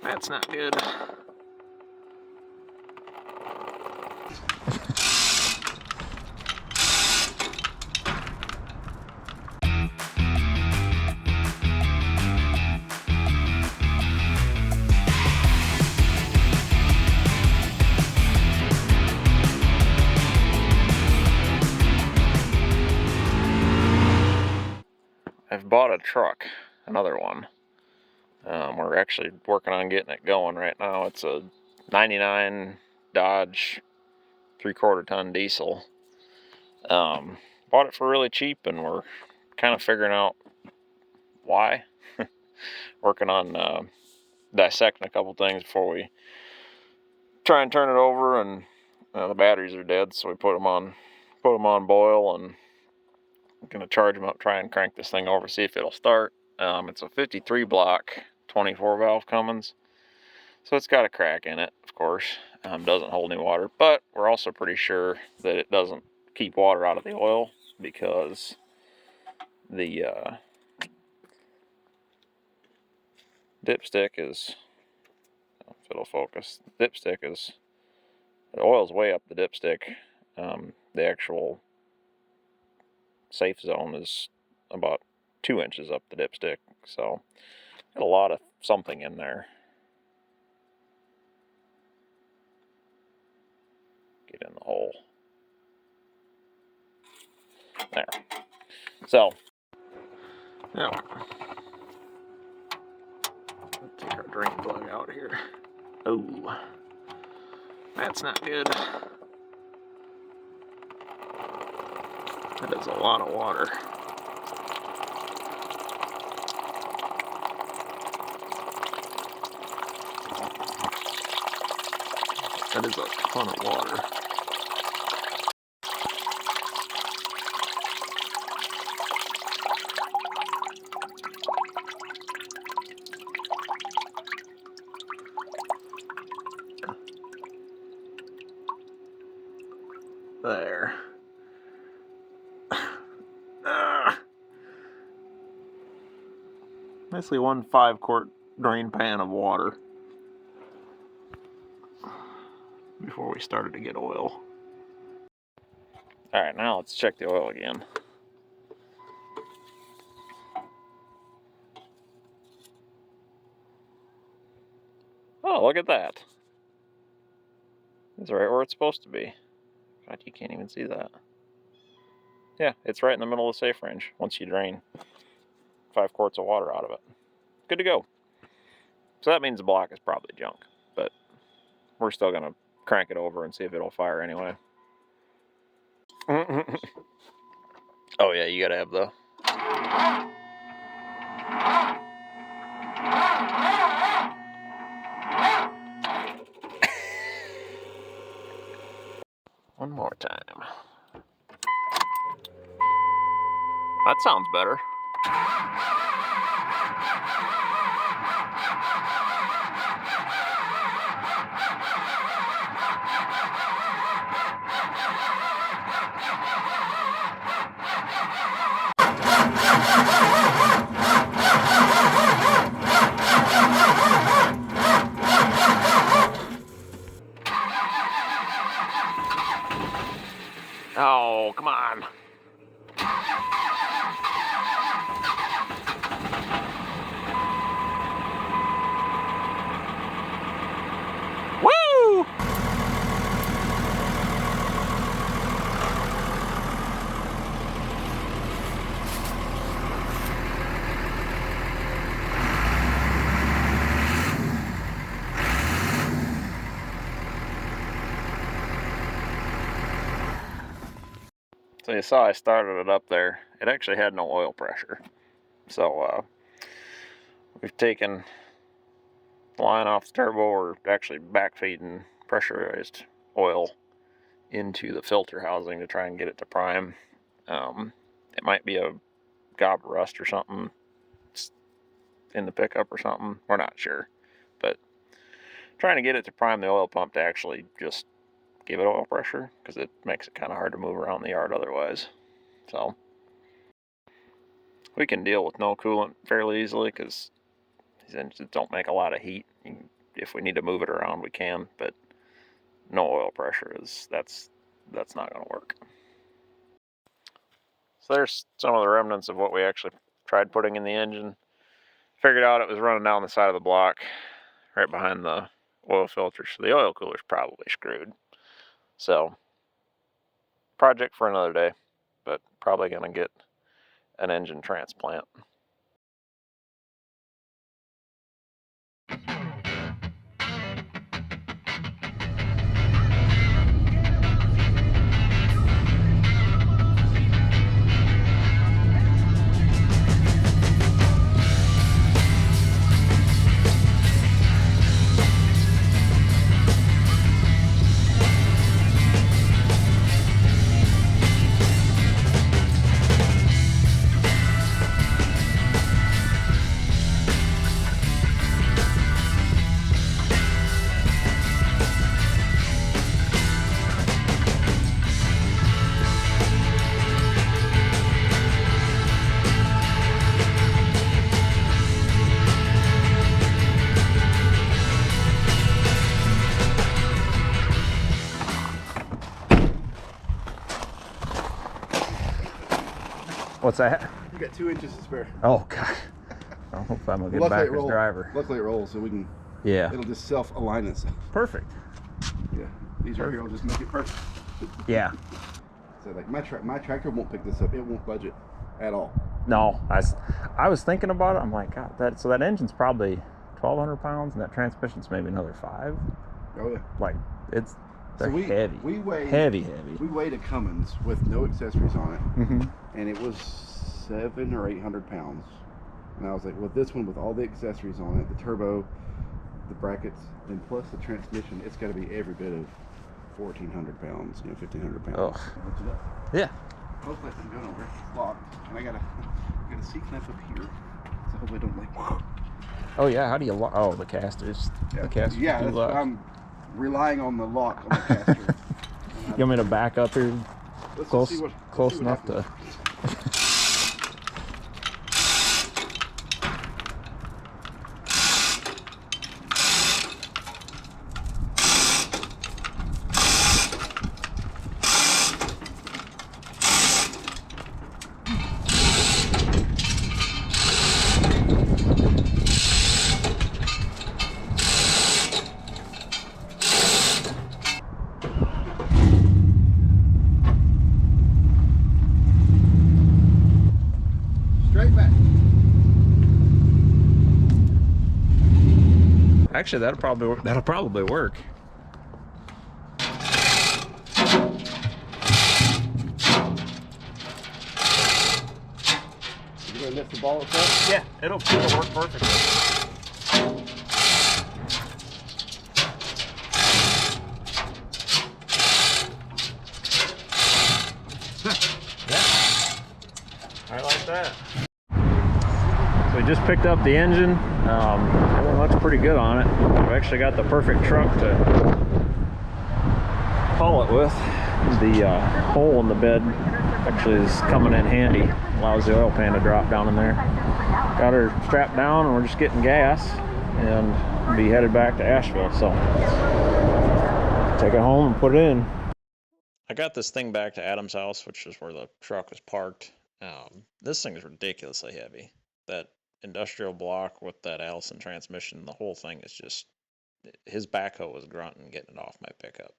That's not good. I've bought a truck, another one. We're actually working on getting it going right now. It's a 99 Dodge 3/4 ton diesel. Bought it for really cheap, and we're kind of figuring out why. Working on dissecting a couple things before we try and turn it over, and the batteries are dead, so we put them on boil, and I'm gonna charge them up, try and crank this thing over, see if it'll start. It's a 53 block 24 valve Cummins, so it's got a crack in it, of course. Doesn't hold any water, but we're also pretty sure that it doesn't keep water out of the oil, because the dipstick is, if it'll focus, the oil's way up the dipstick. The actual safe zone is about 2 inches up the dipstick, so got a lot of something in there. Get in the hole. There. So, now, let's take our drain plug out here. Oh, that's not good. That is a lot of water. That is a ton of water. There. Nicely 1 5-quart drain pan of water before we started to get oil. Alright, now let's check the oil again. Oh, look at that. It's right where it's supposed to be. God, you can't even see that. Yeah, it's right in the middle of the safe range once you drain 5 quarts of water out of it. Good to go. So that means the block is probably junk, but we're still going to crank it over and see if it'll fire anyway. Oh yeah, you got to have the... One more time. That sounds better. Oh, come on. Woo! So you saw I started it up there. It actually had no oil pressure. So we've taken the line off the turbo. We're actually backfeeding pressurized oil into the filter housing to try and get it to prime. It might be a gob of rust or something in the pickup or something. We're not sure. But trying to get it to prime the oil pump to actually just give it oil pressure, because it makes it kind of hard to move around the yard otherwise. So we can deal with no coolant fairly easily, because these engines don't make a lot of heat. You can if we need to move it around, we can, but no oil pressure that's not going to work. So there's some of the remnants of what we actually tried putting in the engine. Figured out it was running down the side of the block right behind the oil filter, so the oil cooler's probably screwed. So, project for another day, but probably going to get an engine transplant. What's that? You got 2 inches to spare. Oh, God. I hope I'm a good backwards driver. Luckily it rolls, so we can, yeah. It'll just self-align itself. Perfect. Yeah, these right here will just make it perfect. Yeah. So like my tractor won't pick this up. It won't budge it at all. No, I was thinking about it. I'm like, God, that engine's probably 1,200 pounds, and that transmission's maybe another 5. Oh yeah. Like they're heavy. We weighed heavy. We weighed a Cummins with no accessories on it, mm-hmm. and it was 700 or 800 pounds. And I was like, well, this one with all the accessories on it, the turbo, the brackets, and plus the transmission, it's got to be every bit of 1,400 pounds, 1,500 pounds. Oh. Yeah. Hopefully I can go nowhere. It's locked, and I got a C-clamp up here, so hopefully I don't like. Oh yeah, how do you lock? Oh, the casters. Yeah. The casters. Yeah, I'm relying on the lock on the caster. You want me to back up here close enough to? Actually, that'll probably work. You gonna miss the ball itself? Yeah, it'll work perfectly. Yeah, I like that. So we just picked up the engine. Everything looks pretty good on it. We've actually got the perfect truck to haul it with. The hole in the bed actually is coming in handy. Allows the oil pan to drop down in there. Got her strapped down, and we're just getting gas and be headed back to Asheville. So take it home and put it in. I got this thing back to Adam's house, which is where the truck was parked. This thing is ridiculously heavy. That industrial block with that Allison transmission, the whole thing is just, his backhoe was grunting getting it off my pickup.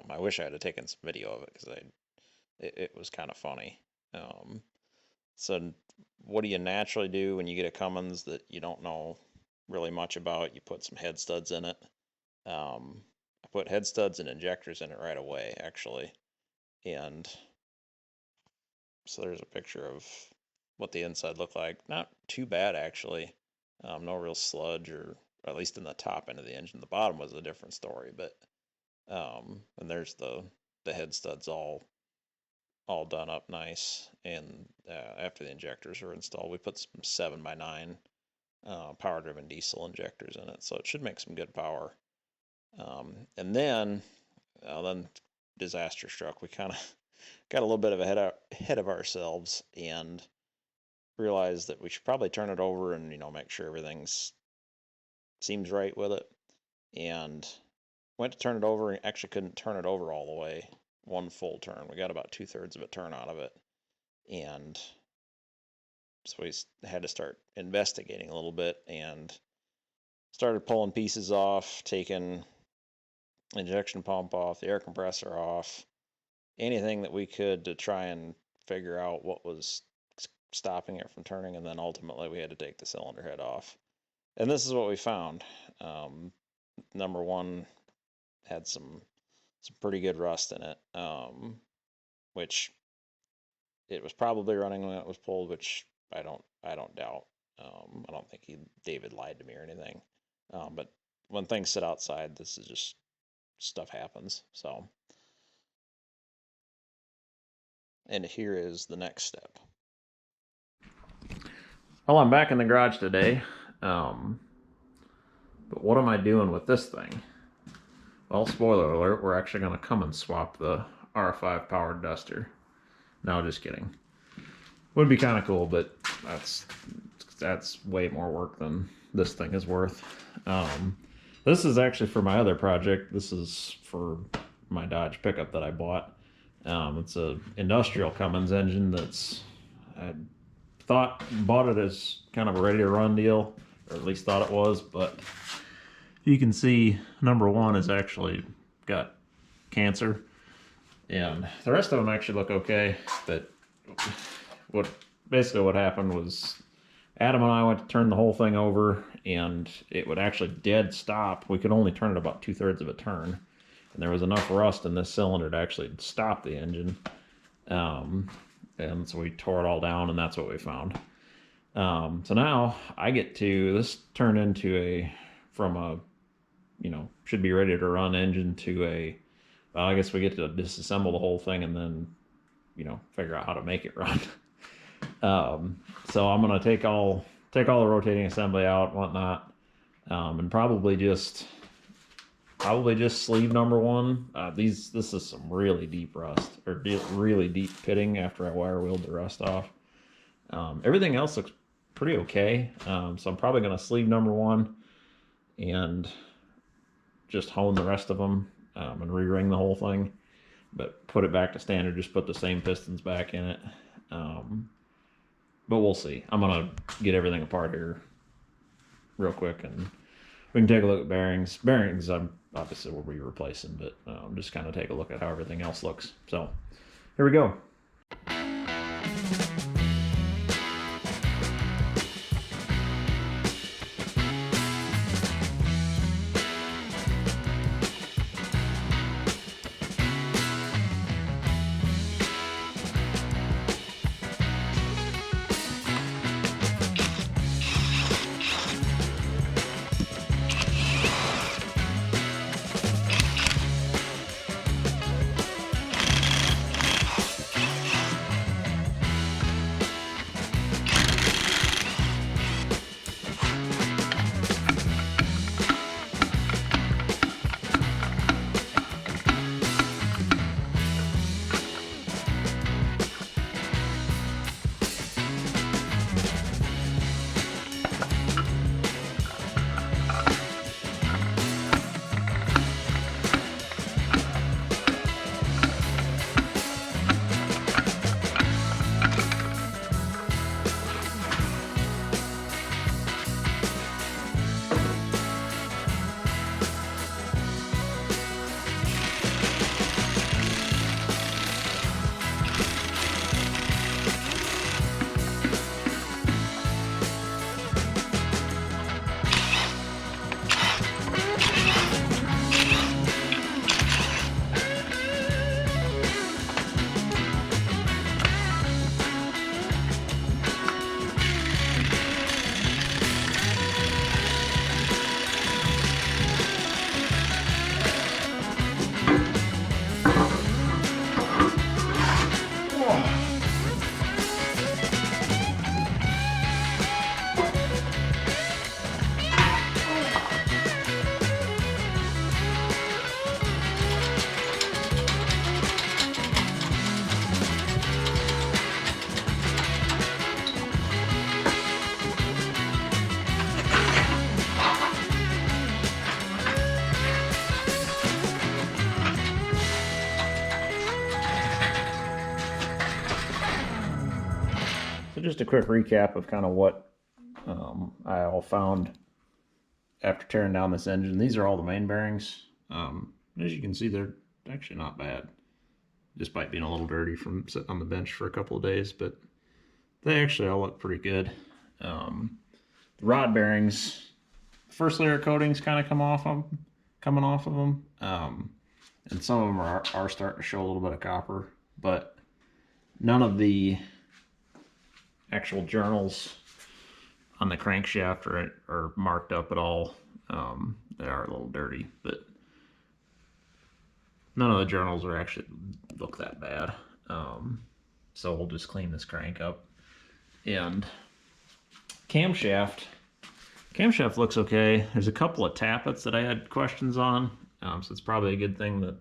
I wish I had taken some video of it because it was kind of funny. So what do you naturally do when you get a Cummins that you don't know really much about? You put some head studs in it. I put head studs and injectors in it right away, actually. And so there's a picture of what the inside looked like. Not too bad, actually. No real sludge, or at least in the top end of the engine. The bottom was a different story, but and there's the head studs all done up nice. And after the injectors are installed, we put some 7x9 power driven diesel injectors in it, so it should make some good power. And then disaster struck. We kind of got a little bit of ahead of ourselves and realized that we should probably turn it over and make sure everything's seems right with it. and went to turn it over and actually couldn't turn it over all the way, one full turn. We got about 2/3 of a turn out of it, and so we had to start investigating a little bit and started pulling pieces off, taking injection pump off, the air compressor off, anything that we could to try and figure out what was stopping it from turning, and then ultimately we had to take the cylinder head off. And this is what we found. Number one had some pretty good rust in it, which it was probably running when it was pulled, which I don't doubt. I don't think David lied to me or anything. But when things sit outside, this is just stuff happens. So, and here is the next step. Well, I'm back in the garage today. But what am I doing with this thing? Well, spoiler alert, we're actually going to come and swap the R5 powered duster. No, just kidding. Would be kind of cool, but that's way more work than this thing is worth. This is actually for my other project. This is for my Dodge pickup that I bought. It's a industrial Cummins engine I bought it as kind of a ready to run deal, or at least thought it was, but you can see number one has actually got cancer, and the rest of them actually look okay. But what happened was Adam and I went to turn the whole thing over, and it would actually dead stop. We could only turn it about 2/3 of a turn, and there was enough rust in this cylinder to actually stop the engine. And so we tore it all down, and that's what we found. So now I get to this turned into from a should be ready to run engine to well, I guess we get to disassemble the whole thing and then figure out how to make it run. So I'm gonna take all the rotating assembly out and whatnot, and probably just sleeve number one. This is some really deep rust, or really deep pitting after I wire wheeled the rust off. Everything else looks pretty okay. So I'm probably gonna sleeve number one and just hone the rest of them, and re-ring the whole thing, but put it back to standard, just put the same pistons back in it. But we'll see. I'm gonna get everything apart here real quick, and we can take a look at bearings. Bearings, obviously we'll be replacing, but just kind of take a look at how everything else looks. So here we go. So just a quick recap of kind of what I all found after tearing down this engine. These are all the main bearings. As you can see, they're actually not bad, despite being a little dirty from sitting on the bench for a couple of days, but they actually all look pretty good. The rod bearings, first layer of coatings kind of coming off of them, and some of them are starting to show a little bit of copper, but none of the actual journals on the crankshaft are marked up at all. They are a little dirty, but none of the journals are actually look that bad. So we'll just clean this crank up. And camshaft looks okay. There's a couple of tappets that I had questions on, so it's probably a good thing that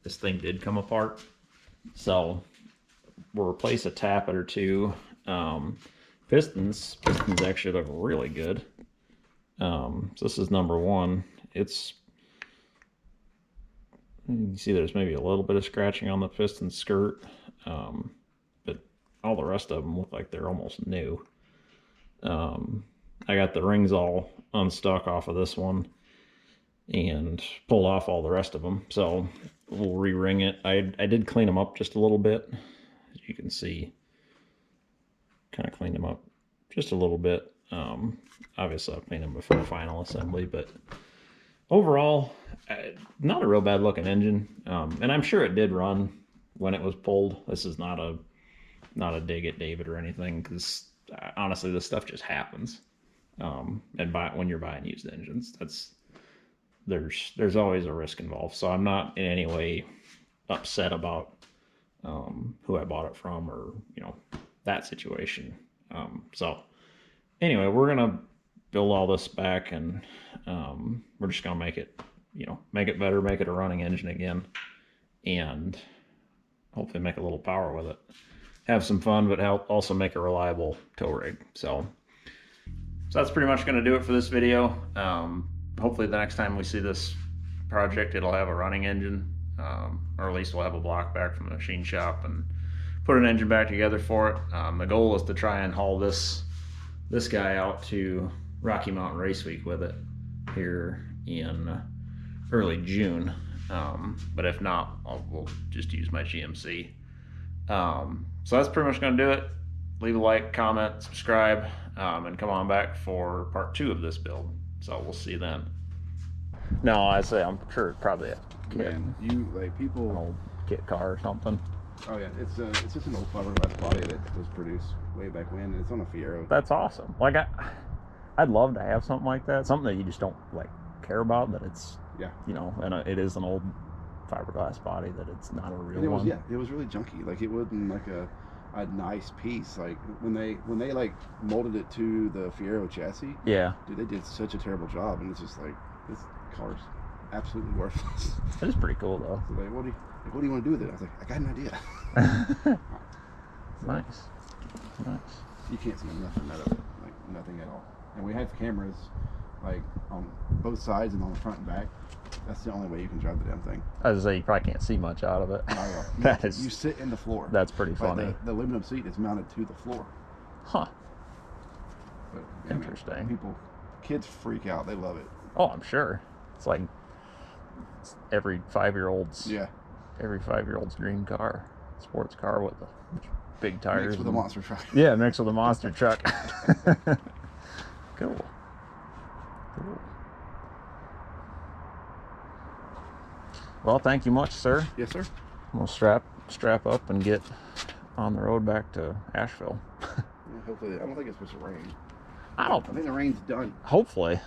this thing did come apart. So we'll replace a tappet or two. Pistons actually look really good. So this is number one. You can see there's maybe a little bit of scratching on the piston skirt, but all the rest of them look like they're almost new. I got the rings all unstuck off of this one and pulled off all the rest of them, so we'll re-ring it. I did clean them up just a little bit, as you can see. Kind of cleaned them up just a little bit. Obviously I'll clean them before final assembly, but overall, not a real bad looking engine. And I'm sure it did run when it was pulled. This is not a dig at David or anything, because honestly, this stuff just happens. And when you're buying used engines, there's always a risk involved. So I'm not in any way upset about who I bought it from, or that situation. So anyway, we're gonna build all this back, and we're just gonna make it better, make it a running engine again, and hopefully make a little power with it, have some fun, but also make a reliable tow rig. So that's pretty much going to do it for this video. Hopefully the next time we see this project, it'll have a running engine, or at least we'll have a block back from the machine shop and put an engine back together for it. The goal is to try and haul this guy out to Rocky Mountain Race Week with it here in early June. But if not, we'll just use my GMC. So that's pretty much going to do it. Leave a like, comment, subscribe, and come on back for part 2 of this build. So we'll see you then. No, I say I'm sure it's probably a kit. Man, people, an old kit car or something. Oh yeah, it's just an old fiberglass body that was produced way back when, and it's on a Fiero. That's awesome. Like I'd love to have something like that. Something that you just don't care about, that it's and it is an old fiberglass body, that it's not a real one. It was really junky. Like, it wasn't like a nice piece. Like when they like molded it to the Fiero chassis. Yeah. Dude, they did such a terrible job, and it's just like, this car's absolutely worthless. It is pretty cool though. So what do you want to do with it? I was like, I got an idea. Nice. You can't see nothing out of it, like nothing at all. And we have cameras like on both sides and on the front and back. That's the only way you can drive the damn thing. I was gonna say, you probably can't see much out of it. You sit in the floor. That's pretty funny. Like the aluminum seat is mounted to the floor. Huh. But, interesting. Kids freak out. They love it. Oh, I'm sure. It's like every 5-year-old's dream car, sports car with the big tires. Mixed with a monster truck. Yeah, mixed with a monster truck. Cool. Well, thank you much, sir. Yes, sir. We'll strap up and get on the road back to Asheville. Hopefully, I don't think it's supposed to rain. I think the rain's done. Hopefully.